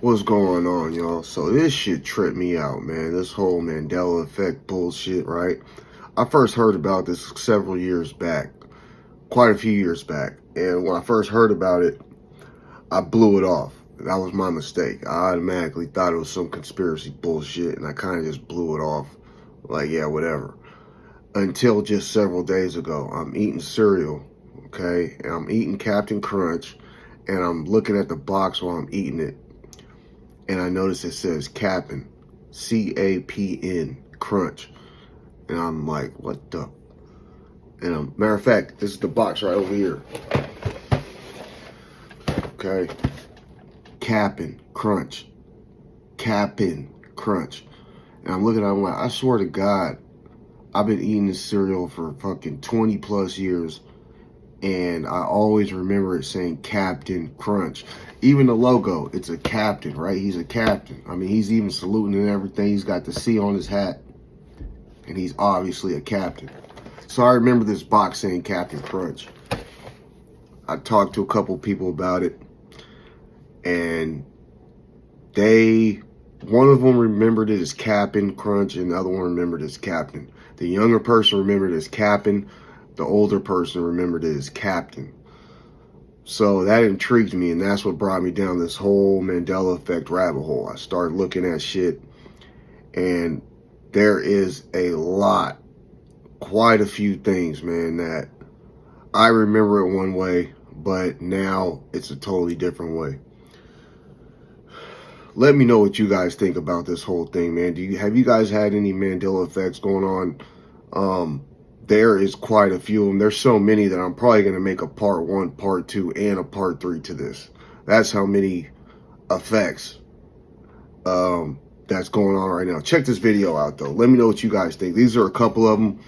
What's going on, y'all? So this shit tripped me out, man. This whole Mandela Effect bullshit, right? I first heard about this several years back, quite a few years back. And when I first heard about it, I blew it off. That was my mistake. I automatically thought it was some conspiracy bullshit, and I kind of just blew it off. Like, yeah, whatever. Until just several days ago, I'm eating cereal, okay? And I'm eating Captain Crunch, and I'm looking at the box while I'm eating it. And I notice it says Cap'n, C-A-P-N, Crunch. And I'm like, what the? And matter of fact, this is the box right over here. Okay. Cap'n, Crunch. Cap'n, Crunch. And I'm looking at it, I'm like, I swear to God, I've been eating this cereal for fucking 20 plus years. And I always remember it saying Captain Crunch. Even the logo, it's a captain, right? He's a captain. I mean, he's even saluting and everything. He's got the C on his hat. And he's obviously a captain. So I remember this box saying Captain Crunch. I talked to a couple people about it. And one of them remembered it as Captain Crunch and the other one remembered it as Captain. The younger person remembered it as Captain. The older person remembered it as Captain. So that intrigued me, and that's what brought me down this whole Mandela Effect rabbit hole. I started looking at shit, and there is a lot, quite a few things, man, that I remember it one way, but now it's a totally different way. Let me know what you guys think about this whole thing, man. Have you guys had any Mandela Effects going on? There is quite a few of them. There's so many that I'm probably going to make a part 1, part 2, and a part 3 to this. That's how many effects that's going on right now. Check this video out, though. Let me know what you guys think. These are a couple of them.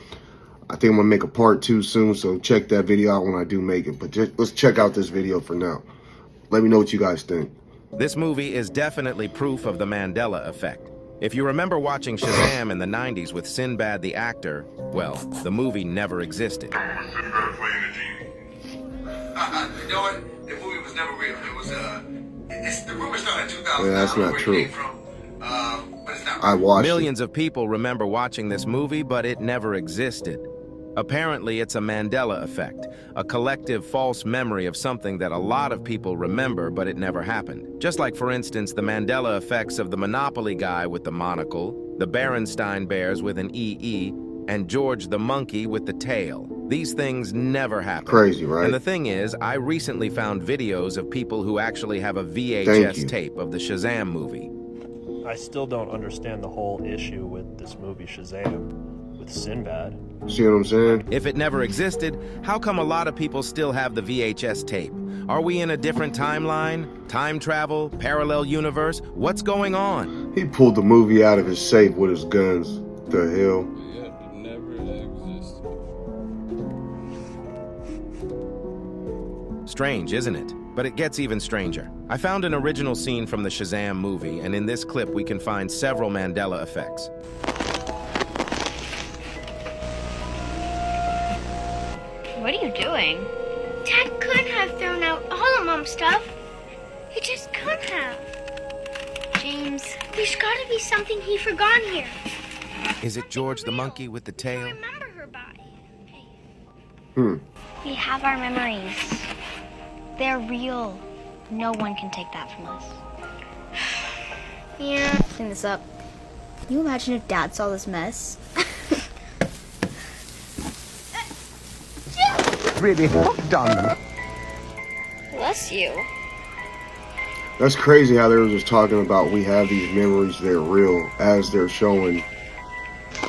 I think I'm going to make a part 2 soon, so check that video out when I do make it. But let's check out this video for now. Let me know what you guys think. This movie is definitely proof of the Mandela Effect. If you remember watching Shazam in the 90s with Sinbad the actor, well, the movie never existed. You know what? The movie was never real. It was, the rumor started in 2000. Yeah, that's not true. But it's not. I watched Millions of people remember watching this movie, but it never existed. Apparently, it's a Mandela Effect, a collective false memory of something that a lot of people remember, but it never happened. Just like, for instance, the Mandela effects of the Monopoly guy with the monocle, the Berenstain Bears with an EE, and George the monkey with the tail. These things never happen. Crazy, right? And the thing is, I recently found videos of people who actually have a VHS tape of the Shazam movie. I still don't understand the whole issue with this movie Shazam, with Sinbad. See what I'm saying? If it never existed, how come a lot of people still have the VHS tape? Are we in a different timeline? Time travel? Parallel universe? What's going on? He pulled the movie out of his safe with his guns. The hell? Yeah, it never existed. Strange, isn't it? But it gets even stranger. I found an original scene from the Shazam movie, and in this clip we can find several Mandela effects. What are you doing? Dad couldn't have thrown out all of Mom's stuff. He just couldn't have. James, there's gotta be something he forgot here. Is it George the monkey with the tail? Remember her by. We have our memories. They're real. No one can take that from us. Yeah. Clean this up. Can you imagine if Dad saw this mess? Really hooked on them. Bless you. That's crazy how they were just talking about we have these memories, they're real, as they're showing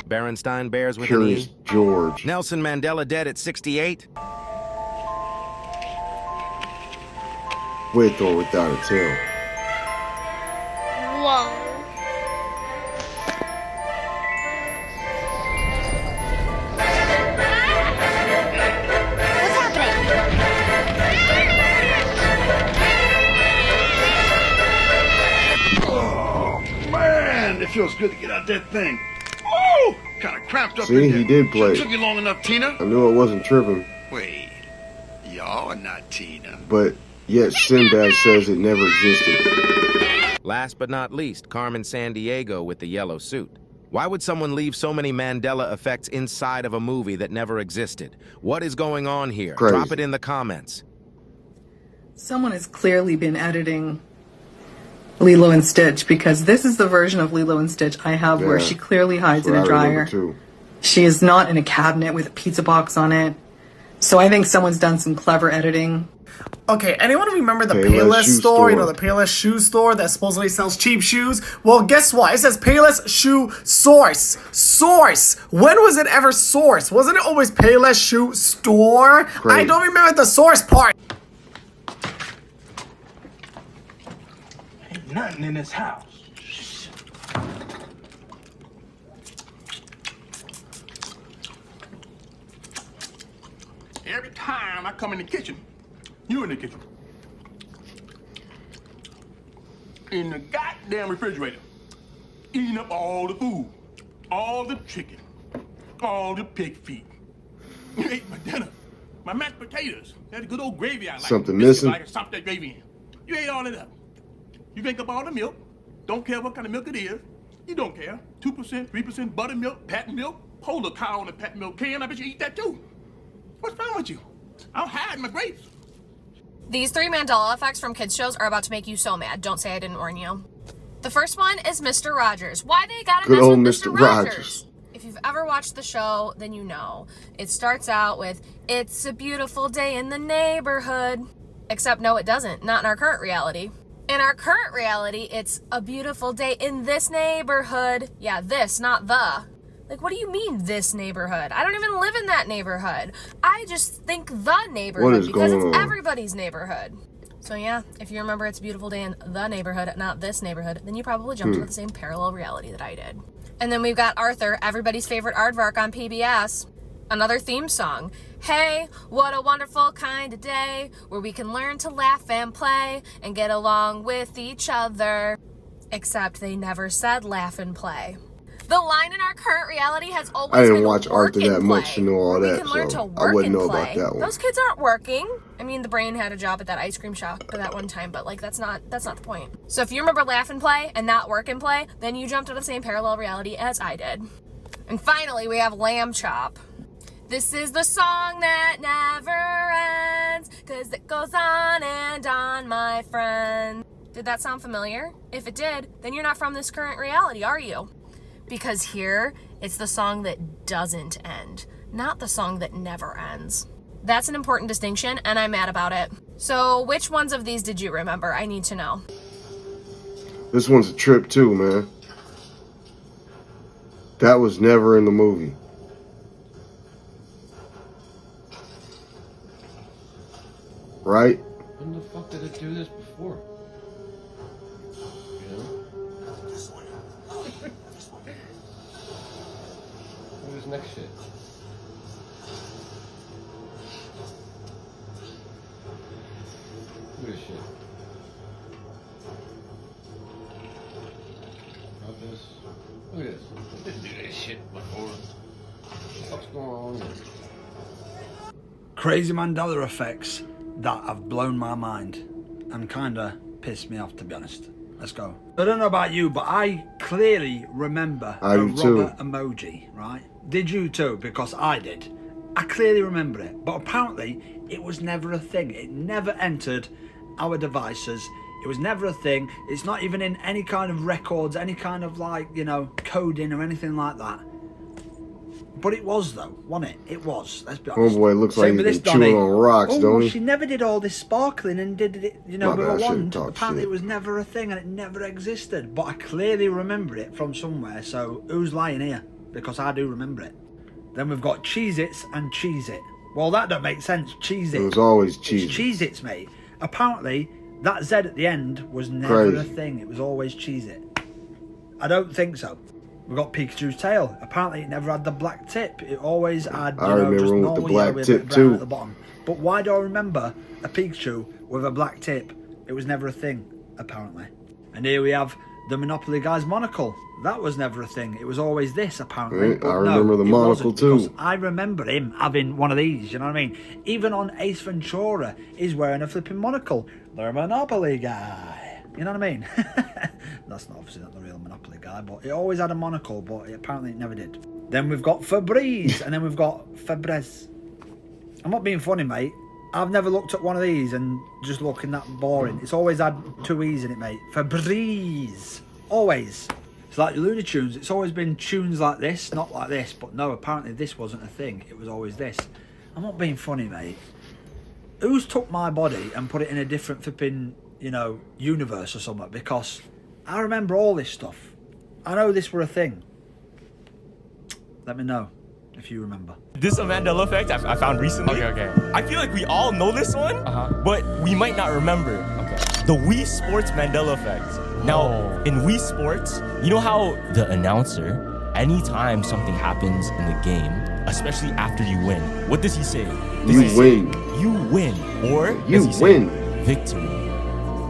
Berenstain Bears with Curious an E? George. Nelson Mandela dead at 68? With or without a tail. Whoa. It feels good to get out that thing. Whoa! Kind of cramped up in See, there. he did play. Took you long enough, Tina? I knew I wasn't tripping. Wait, y'all are not Tina. But yet Sinbad says it never existed. Last but not least, Carmen Sandiego with the yellow suit. Why would someone leave so many Mandela effects inside of a movie that never existed? What is going on here? Crazy. Drop it in the comments. Someone has clearly been editing Lilo and Stitch, because this is the version of Lilo and Stitch I have where she clearly hides in a dryer. She is not in a cabinet with a pizza box on it. So I think someone's done some clever editing. Okay, anyone remember the Payless store? You know, the Payless shoe store that supposedly sells cheap shoes? Well, guess what? It says Payless Shoe Source. Source! When was it ever Source? Wasn't it always Payless Shoe Store? Great. I don't remember the source part. Ain't nothing in this house. Every time I come in the kitchen, you in the kitchen. In the goddamn refrigerator. Eating up all the food. All the chicken. All the pig feet. You ate my dinner. My mashed potatoes. That good old gravy I like. Something missing. I can stop that gravy in. You ate all of that. You drink up all the milk. Don't care what kind of milk it is. You don't care. 2%, 3% buttermilk, patent milk. Hold a cow on a patent milk can. I bet you eat that too. What's wrong with you? I'll hide my grapes. These 3 Mandela effects from kids shows are about to make you so mad. Don't say I didn't warn you. The first one is Mr. Rogers. Why they gotta mess with Mr. Rogers? If you've ever watched the show, then you know. It starts out with, "It's a beautiful day in the neighborhood." Except no, it doesn't. Not in our current reality. In our current reality, it's a beautiful day in this neighborhood. Yeah, this, not the. Like, what do you mean, this neighborhood? I don't even live in that neighborhood. I just think the neighborhood because it's everybody's neighborhood. So yeah, if you remember It's a Beautiful Day in the neighborhood, not this neighborhood, then you probably jumped into the same parallel reality that I did. And then we've got Arthur, everybody's favorite aardvark on PBS. Another theme song. Hey, what a wonderful kind of day where we can learn to laugh and play and get along with each other. Except they never said laugh and play. The line in our current reality has always been I didn't watch Arthur that much to know all that, so I wouldn't know about that one. Those kids aren't working. I mean, the brain had a job at that ice cream shop at that one time, but like that's not the point. So if you remember laugh and play and not work and play, then you jumped to the same parallel reality as I did. And finally, we have Lamb Chop. This is the song that never ends, 'cause it goes on and on, my friend. Did that sound familiar? If it did, then you're not from this current reality, are you? Because here, it's the song that doesn't end, not the song that never ends. That's an important distinction, and I'm mad about it. So, which ones of these did you remember? I need to know. This one's a trip too, man. That was never in the movie. Right? When the fuck did it do this before? You know? What is next shit? Look at this shit. Not this. Look at this. I didn't do this shit before. What the fuck's going on here? Crazy Mandela effects that have blown my mind and kinda pissed me off, to be honest. Let's go. I don't know about you, but I clearly remember a Robert emoji, right? Did you too? Because I did. I clearly remember it, but apparently it was never a thing. It never entered our devices. It was never a thing. It's not even in any kind of records, any kind of like, you know, coding or anything like that. But it was though, wasn't it? It was, let's be honest. Oh boy, it looks like he's been chewing on rocks, don't he? She never did all this sparkling and did it, you know, with a wand. Apparently it was never a thing and it never existed. But I clearly remember it from somewhere, so who's lying here? Because I do remember it. Then we've got Cheez-Its and Cheez-It. Well, that don't make sense, Cheez-It. It was always Cheez-It. It's Cheez-Its, mate. Apparently, that Z at the end was never a thing. It was always Cheez-It. I don't think so. We've got Pikachu's tail. Apparently it never had the black tip. It always had, you know, just normal with the black tip too. At the bottom. But why do I remember a Pikachu with a black tip? It was never a thing, apparently. And here we have the Monopoly guy's monocle. That was never a thing. It was always this, apparently. Right. I remember the monocle too. Because I remember him having one of these, you know what I mean? Even on Ace Ventura, he's wearing a flipping monocle. The Monopoly guy. You know what I mean? That's not obviously not the real Monopoly guy, but it always had a monocle, but apparently it never did. Then we've got Febreze, and then we've got Febreze. I'm not being funny, mate. I've never looked at one of these and just looking that boring. It's always had 2 E's in it, mate. Febreze. Always. It's like Looney Tunes. It's always been tunes like this, not like this. But no, apparently this wasn't a thing. It was always this. I'm not being funny, mate. Who's took my body and put it in a different flipping, you know, universe or something? Because I remember all this stuff. I know this were a thing. Let me know if you remember. This is a Mandela Effect I found recently. Okay. I feel like we all know this one, but we might not remember. Okay. The Wii Sports Mandela Effect. Now, in Wii Sports, you know how the announcer, anytime something happens in the game, especially after you win, what does he say? You win. You win. Or you win. Victory.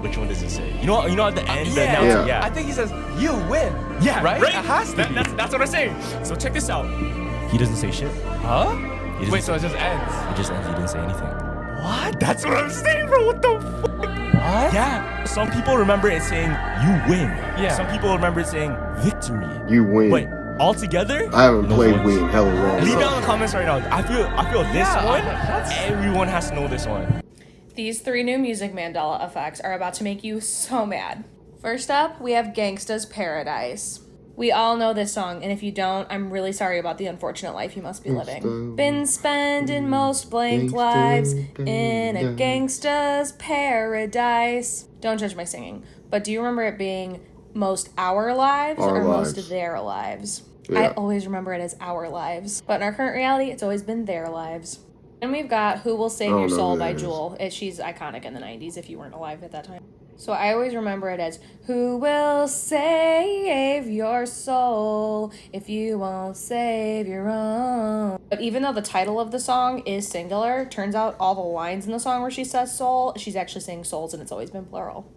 Which one does he say? You know at the end, the announcer, I think he says, you win. Yeah, right? It has to be. That's what I'm saying. So check this out. He doesn't say shit. Huh? Wait, so it just ends? It just ends. He didn't say anything. What? That's what I'm saying, bro. What the fuck? What? Yeah. Some people remember it saying, you win. Yeah. Some people remember it saying, victory. You win. But altogether, I haven't played Wii in hella long. Leave down in the comments right now. I feel this one, everyone has to know this one. These 3 new music Mandela effects are about to make you so mad. First up, we have Gangsta's Paradise. We all know this song, and if you don't, I'm really sorry about the unfortunate life you must be living. Been spending most blank lives in a gangsta's paradise. Don't judge my singing, but do you remember it being most our lives or most their lives? Yeah. I always remember it as our lives, but in our current reality, it's always been their lives. And we've got Who Will Save Your Soul by Jewel. She's iconic in the 90s if you weren't alive at that time. So I always remember it as, who will save your soul if you won't save your own? But even though the title of the song is singular, turns out all the lines in the song where she says soul, she's actually saying souls, and it's always been plural.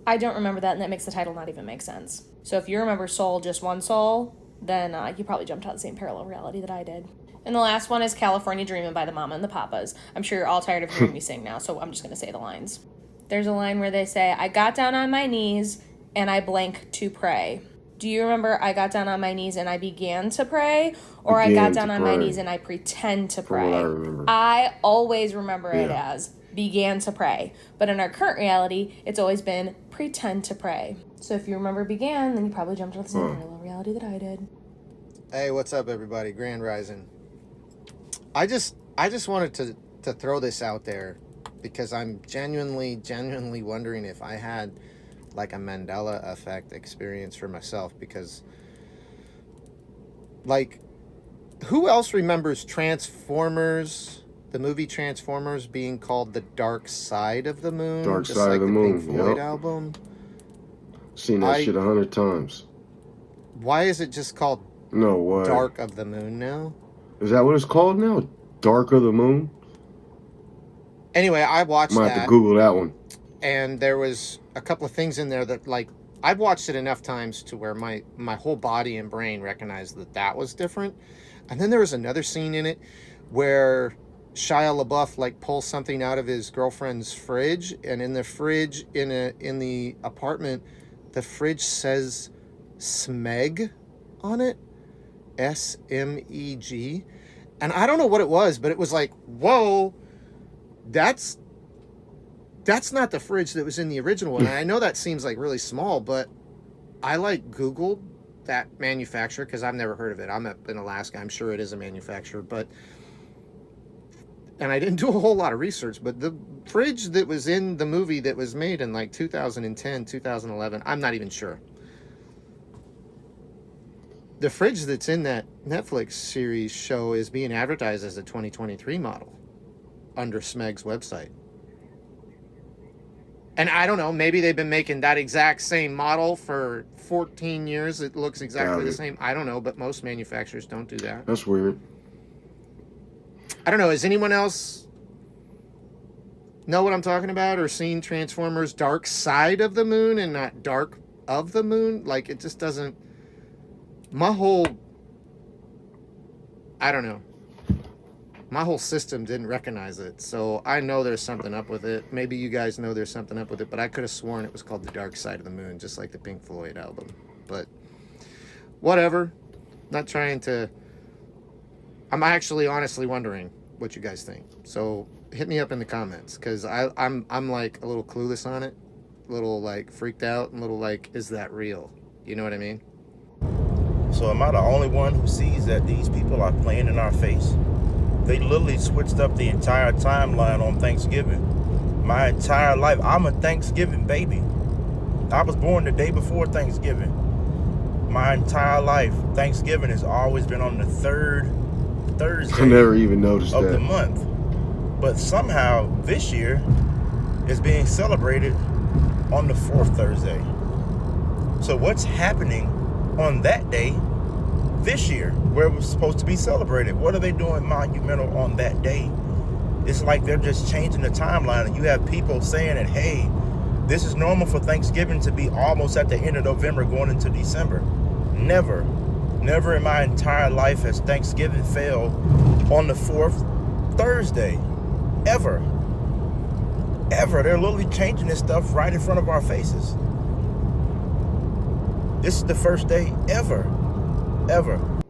I don't remember that, and that makes the title not even make sense. So if you remember soul, just one soul, then you probably jumped out of the same parallel reality that I did. And the last one is California Dreamin' by the Mama and the Papas. I'm sure you're all tired of hearing me sing now, so I'm just going to say the lines. There's a line where they say, I got down on my knees and I blank to pray. Do you remember I got down on my knees and I began to pray? Or I got down on my knees and I pretend to pray? I always remember it as began to pray. But in our current reality, it's always been pretend to pray. So if you remember began, then you probably jumped out of the same parallel reality that I did. Hey, what's up, everybody? Grand Rising. I just wanted to throw this out there because I'm genuinely wondering if I had like a Mandela Effect experience for myself, because like, who else remembers Transformers, the movie Transformers, being called The Dark Side of the Moon? Dark Side of the Moon, Pink Floyd album. Seen that shit 100 times. Why is it just called Dark of the Moon now? Is that what it's called now? Dark of the Moon? Anyway, I watched that. Might have to Google that one. And there was a couple of things in there that, like, I've watched it enough times to where my whole body and brain recognized that was different. And then there was another scene in it where Shia LaBeouf, like, pulls something out of his girlfriend's fridge, and in the fridge, in the apartment, the fridge says Smeg on it. S-M-E-G. And I don't know what it was, but it was like, whoa, that's not the fridge that was in the original one. And I know that seems like really small, but I like Googled that manufacturer because I've never heard of it. I'm up in Alaska. I'm sure it is a manufacturer, and I didn't do a whole lot of research, but the fridge that was in the movie that was made in like 2010, 2011, I'm not even sure. The fridge that's in that Netflix series show is being advertised as a 2023 model under Smeg's website. And I don't know, maybe they've been making that exact same model for 14 years. It looks exactly the same. I don't know, but most manufacturers don't do that. That's weird. I don't know. Has anyone else know what I'm talking about or seen Transformers Dark Side of the Moon and not Dark of the Moon? Like, it just doesn't... I don't know. my whole system didn't recognize it. So I know there's something up with it. Maybe you guys know there's something up with it, but I could have sworn it was called The Dark Side of the Moon, just like the Pink Floyd album. But whatever. Not trying to... I'm actually honestly wondering what you guys think. So hit me up in the comments, because I'm like a little clueless on it, a little like freaked out, and a little like, is that real? You know what I mean? So am I the only one who sees that these people are playing in our face? They literally switched up the entire timeline on Thanksgiving. My entire life, I'm a Thanksgiving baby. I was born the day before Thanksgiving. My entire life, Thanksgiving has always been on the third Thursday I never even noticed of that. the month. But somehow this year is being celebrated on the fourth Thursday. So what's happening on that day this year where it was supposed to be celebrated? What are they doing monumental on that day? It's like they're just changing the timeline, and you have people saying that, hey, this is normal for Thanksgiving to be almost at the end of November going into December. Never in my entire life has Thanksgiving fell on the fourth Thursday. Ever. They're literally changing this stuff right in front of our faces. This is the first day ever.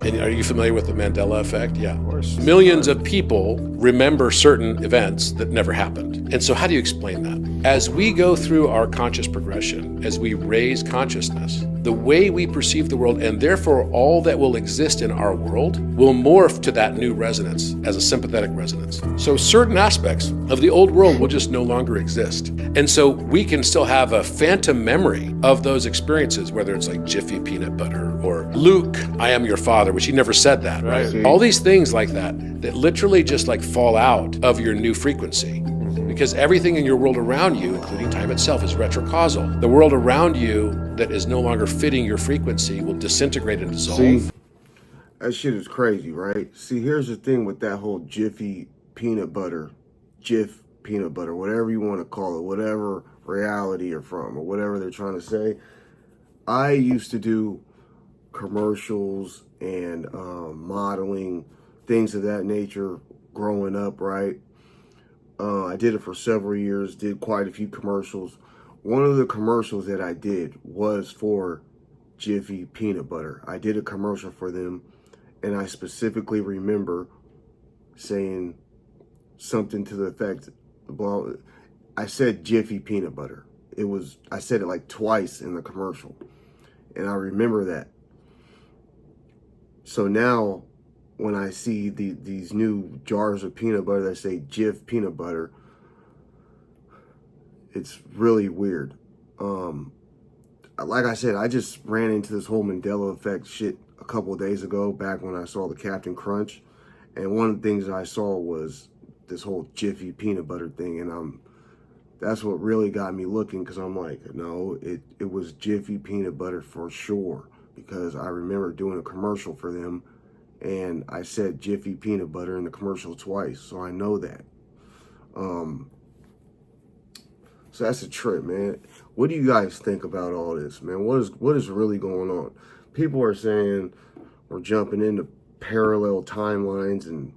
And are you familiar with the Mandela Effect? Yeah. Of course. Millions of people remember certain events that never happened. And so how do you explain that? As we go through our conscious progression, as we raise consciousness, the way we perceive the world, and therefore all that will exist in our world, will morph to that new resonance as a sympathetic resonance. So certain aspects of the old world will just no longer exist. And so we can still have a phantom memory of those experiences, whether it's like Jiffy peanut butter or Luke, I am your father, which he never said that, right? All these things like that literally just like fall out of your new frequency. Because everything in your world around you, including time itself, is retrocausal. The world around you that is no longer fitting your frequency will disintegrate and dissolve. See, that shit is crazy, right? See, here's the thing with that whole Jiffy peanut butter, Jif peanut butter, whatever you want to call it, whatever reality you're from, or whatever they're trying to say. I used to do commercials and modeling, things of that nature growing up, right? I did it for several years, did quite a few commercials. One of the commercials that I did was for Jiffy peanut butter. I did a commercial for them, and I specifically remember saying something to the effect, well, I said Jiffy peanut butter. I said it like twice in the commercial, and I remember that. So now, when I see these new jars of peanut butter that say Jif peanut butter, it's really weird. Like I said, I just ran into this whole Mandela Effect shit a couple of days ago, back when I saw the Captain Crunch. And one of the things I saw was this whole Jiffy peanut butter thing. And that's what really got me looking, because I'm like, no, it was Jiffy peanut butter for sure. Because I remember doing a commercial for them, and I said Jiffy peanut butter in the commercial twice, so I know that. So that's a trip, man. What do you guys think about all this, man? What is really going on? People are saying we're jumping into parallel timelines and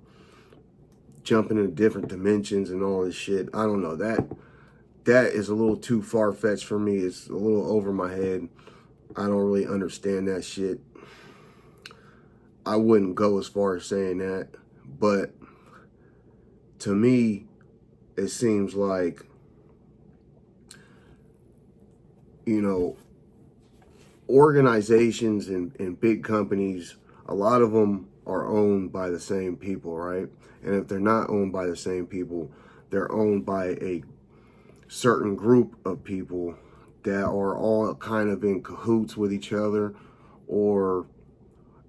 jumping into different dimensions and all this shit. I don't know. That is a little too far-fetched for me. It's a little over my head. I don't really understand that shit. I wouldn't go as far as saying that, but to me, it seems like, you know, organizations and big companies, a lot of them are owned by the same people, right? And if they're not owned by the same people, they're owned by a certain group of people that are all kind of in cahoots with each other, or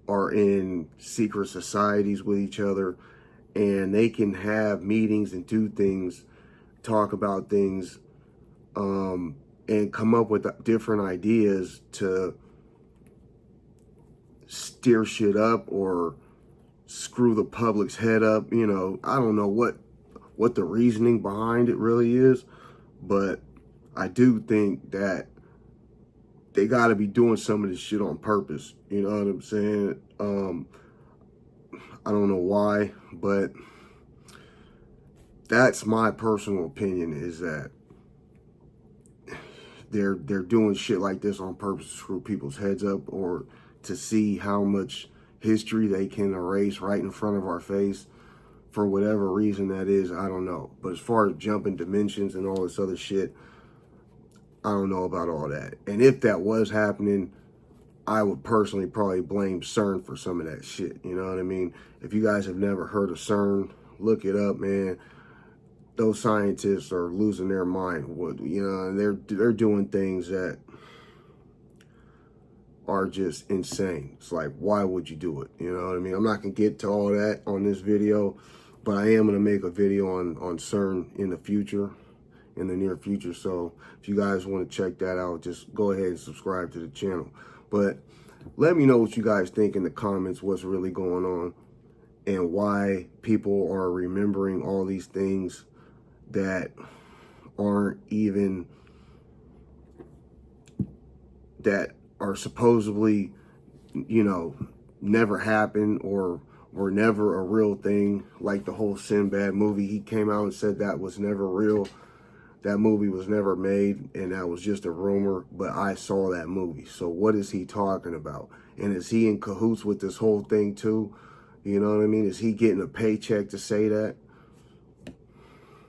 are in secret societies with each other, and they can have meetings and do things, talk about things, and come up with different ideas to steer shit up or screw the public's head up. You know, I don't know what the reasoning behind it really is, but I do think that they got to be doing some of this shit on purpose. You know what I'm saying? I don't know why, but that's my personal opinion, is that they're doing shit like this on purpose to screw people's heads up, or to see how much history they can erase right in front of our face. For whatever reason that is, I don't know. But as far as jumping dimensions and all this other shit, I don't know about all that. And if that was happening, I would personally probably blame CERN for some of that shit. You know what I mean? If you guys have never heard of CERN, look it up, man. Those scientists are losing their mind. You know, and they're doing things that are just insane. It's like, why would you do it? You know what I mean? I'm not gonna get to all that on this video, but I am gonna make a video on CERN in the future, in the near future. So if you guys want to check that out, just go ahead and subscribe to the channel. But let me know what you guys think in the comments, what's really going on, and why people are remembering all these things that aren't even, that are supposedly, you know, never happened or were never a real thing. Like the whole Sinbad movie, he came out and said that was never real. That movie was never made, and that was just a rumor, but I saw that movie. So what is he talking about? And is he in cahoots with this whole thing too? You know what I mean? Is he getting a paycheck to say that?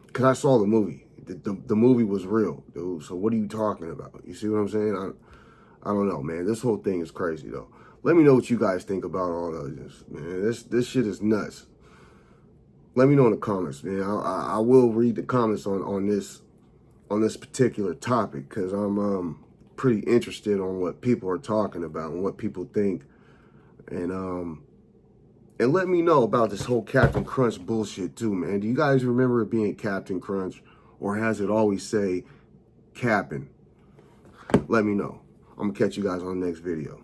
Because I saw the movie. The movie was real, dude. So what are you talking about? You see what I'm saying? I don't know, man. This whole thing is crazy, though. Let me know what you guys think about all of this, man. This shit is nuts. Let me know in the comments, man. I will read the comments on this particular topic, because I'm pretty interested on what people are talking about and what people think, and let me know about this whole Captain Crunch bullshit too, man. Do you guys remember it being Captain Crunch, or has it always say Cap'n? Let me know. I'm gonna catch you guys on the next video.